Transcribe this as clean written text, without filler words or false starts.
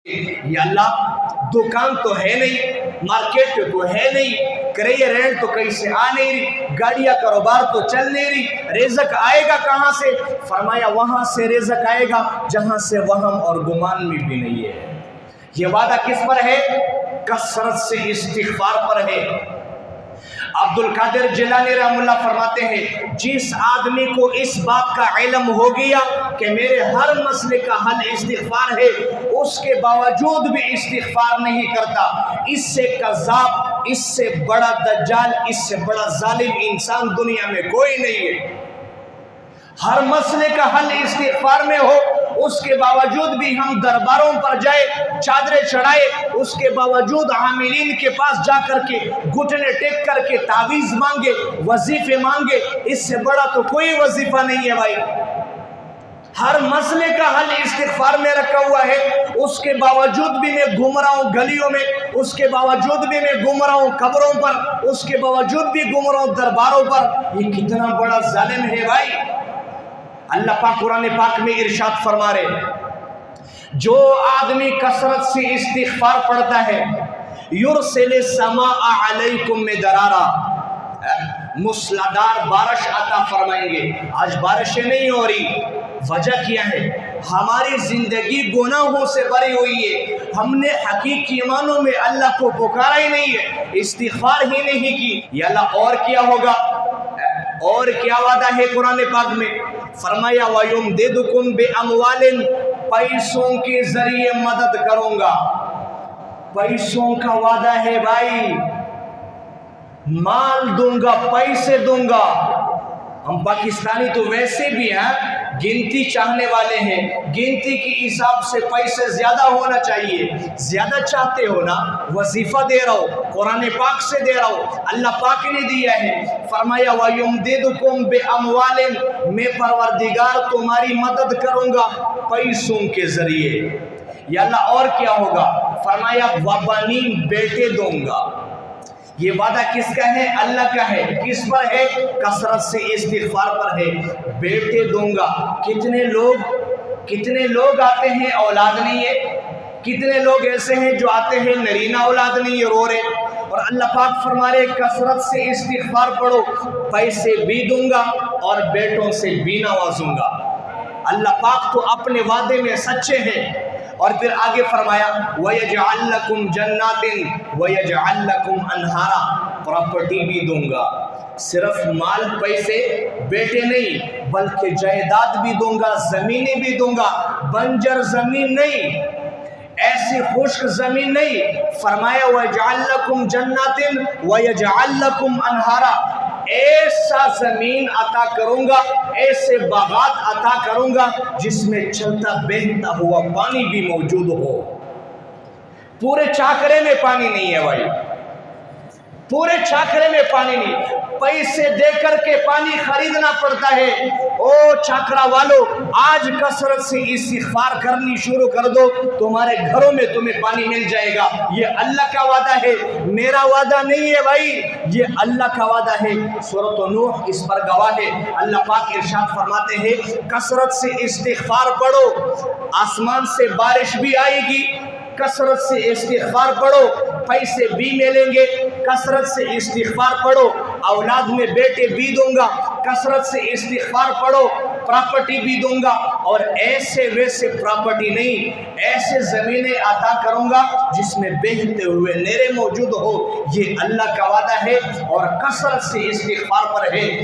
یا اللہ دکان تو ہے نہیں، مارکیٹ تو ہے نہیں، کریئر رینٹ تو کہیں سے آ نہیں رہی، گاڑیاں کاروبار تو چل نہیں رہی، رزق آئے گا کہاں سے؟ فرمایا وہاں سے رزق آئے گا جہاں سے وہم اور گمان میں بھی نہیں ہے۔ یہ وعدہ کس پر ہے؟ کثرت سے استغفار پر ہے۔ عبد القادر جیلانی رحمہ اللہ فرماتے ہیں جس آدمی کو اس بات کا علم ہو گیا کہ میرے ہر مسئلے کا حل استغفار ہے، اس کے باوجود بھی استغفار نہیں کرتا، اس سے کذاب، اس سے بڑا دجال، اس سے بڑا ظالم انسان دنیا میں کوئی نہیں ہے۔ ہر مسئلے کا حل استغفار میں ہو، اس کے باوجود بھی ہم درباروں پر جائے، چادریں چڑھائے، اس کے باوجود عاملین کے پاس جا کر کے گھٹنے ٹیک کر کے تعویذ مانگے، وظیفے مانگے، اس سے بڑا تو کوئی وظیفہ نہیں ہے بھائی۔ ہر مسئلے کا حل استغفار میں رکھا ہوا ہے، اس کے باوجود بھی میں گھوم رہا ہوں گلیوں میں، اس کے باوجود بھی میں گھوم رہا ہوں قبروں پر، اس کے باوجود بھی گھوم رہا ہوں درباروں پر۔ یہ کتنا بڑا ظالم ہے بھائی۔ اللہ پاک قرآن پاک میں ارشاد فرما رہے جو آدمی کثرت سے استغفار پڑھتا ہے یرسل السماء علیکم مدرارا، موسلادھار بارش عطا فرمائیں گے۔ آج بارشیں نہیں ہو رہی، وجہ کیا ہے؟ ہماری زندگی گناہوں سے بھری ہوئی ہے، ہم نے حقیقی معنوں میں اللہ کو پکارا ہی نہیں ہے، استغفار ہی نہیں کی۔ یا اللہ اور کیا ہوگا؟ اور کیا وعدہ ہے قرآن پاک میں؟ فرمایا وَيُمْدِدُكُمْ بِأَمْوَالٍ، پیسوں کے ذریعے مدد کروں گا۔ پیسوں کا وعدہ ہے بھائی، مال دوں گا، پیسے دوں گا۔ ہم پاکستانی تو ویسے بھی ہیں گنتی چاہنے والے ہیں، گنتی کی حساب سے پیسے زیادہ ہونا چاہیے۔ زیادہ چاہتے ہو نا، وظیفہ دے رہا ہو، قرآن پاک سے دے رہا ہو، اللہ پاک نے دیا ہے۔ فرمایا وَيُمْدِدُكُمْ بِأَمْوَالٍ، میں پروردگار تمہاری مدد کروں گا پیسوں کے ذریعے۔ یا اللہ اور کیا ہوگا؟ فرمایا وَبَنِينَ، بیٹے دوں گا۔ یہ وعدہ کس کا ہے؟ اللہ کا ہے۔ کس پر ہے؟ کثرت سے استغفار پر ہے۔ بیٹے دوں گا۔ کتنے لوگ آتے ہیں اولاد نہیں ہے، کتنے لوگ ایسے ہیں جو آتے ہیں نرینہ اولاد نہیں ہے، رو رہے، اور اللہ پاک فرما رہے کثرت سے استغفار پڑھو، پیسے بھی دوں گا اور بیٹوں سے بھی نوازوں گا۔ اللہ پاک تو اپنے وعدے میں سچے ہیں۔ اور پھر آگے فرمایا وَيَجْعَلْ لَكُمْ جَنَّاتٍ وَيَجْعَلْ لَكُمْ أَنْهَارًا، پراپرٹی بھی دوں گا۔ صرف مال پیسے بیٹے نہیں بلکہ جائیداد بھی دوں گا، زمینیں بھی دوں گا، بنجر زمین نہیں، ایسی خشک زمین نہیں۔ فرمایا وَيَجْعَلْ لَكُمْ جَنَّاتٍ وَيَجْعَلْ لَكُمْ أَنْهَارًا، ایسا زمین عطا کروں گا، ایسے باغات عطا کروں گا جس میں چلتا بہتا ہوا پانی بھی موجود ہو۔ پورے چاکرے میں پانی نہیں ہے بھائی، پورے چاکرے میں پانی نہیں، پیسے دے کر کے پانی خریدنا پڑتا ہے۔ او چاکرا والو، آج کثرت سے استغفار کرنی شروع کر دو، تمہارے گھروں میں تمہیں پانی مل جائے گا۔ یہ اللہ کا وعدہ ہے، میرا وعدہ نہیں ہے بھائی، یہ اللہ کا وعدہ ہے۔ سورۃ نوح اس پر گواہ ہے۔ اللہ پاک ارشاد فرماتے ہیں کثرت سے استغفار پڑھو، آسمان سے بارش بھی آئے گی، کثرت سے استغفار پڑھو، پیسے بھی ملیں گے، کثرت سے استغفار پڑھو، اولاد میں بیٹے بھی دوں گا، کثرت سے استغفار پڑھو، پراپرٹی بھی دوں گا، اور ایسے ویسے پراپرٹی نہیں، ایسے زمینیں عطا کروں گا جس میں بہتے ہوئے نہریں موجود ہو۔ یہ اللہ کا وعدہ ہے اور کثرت سے استغفار پر ہے۔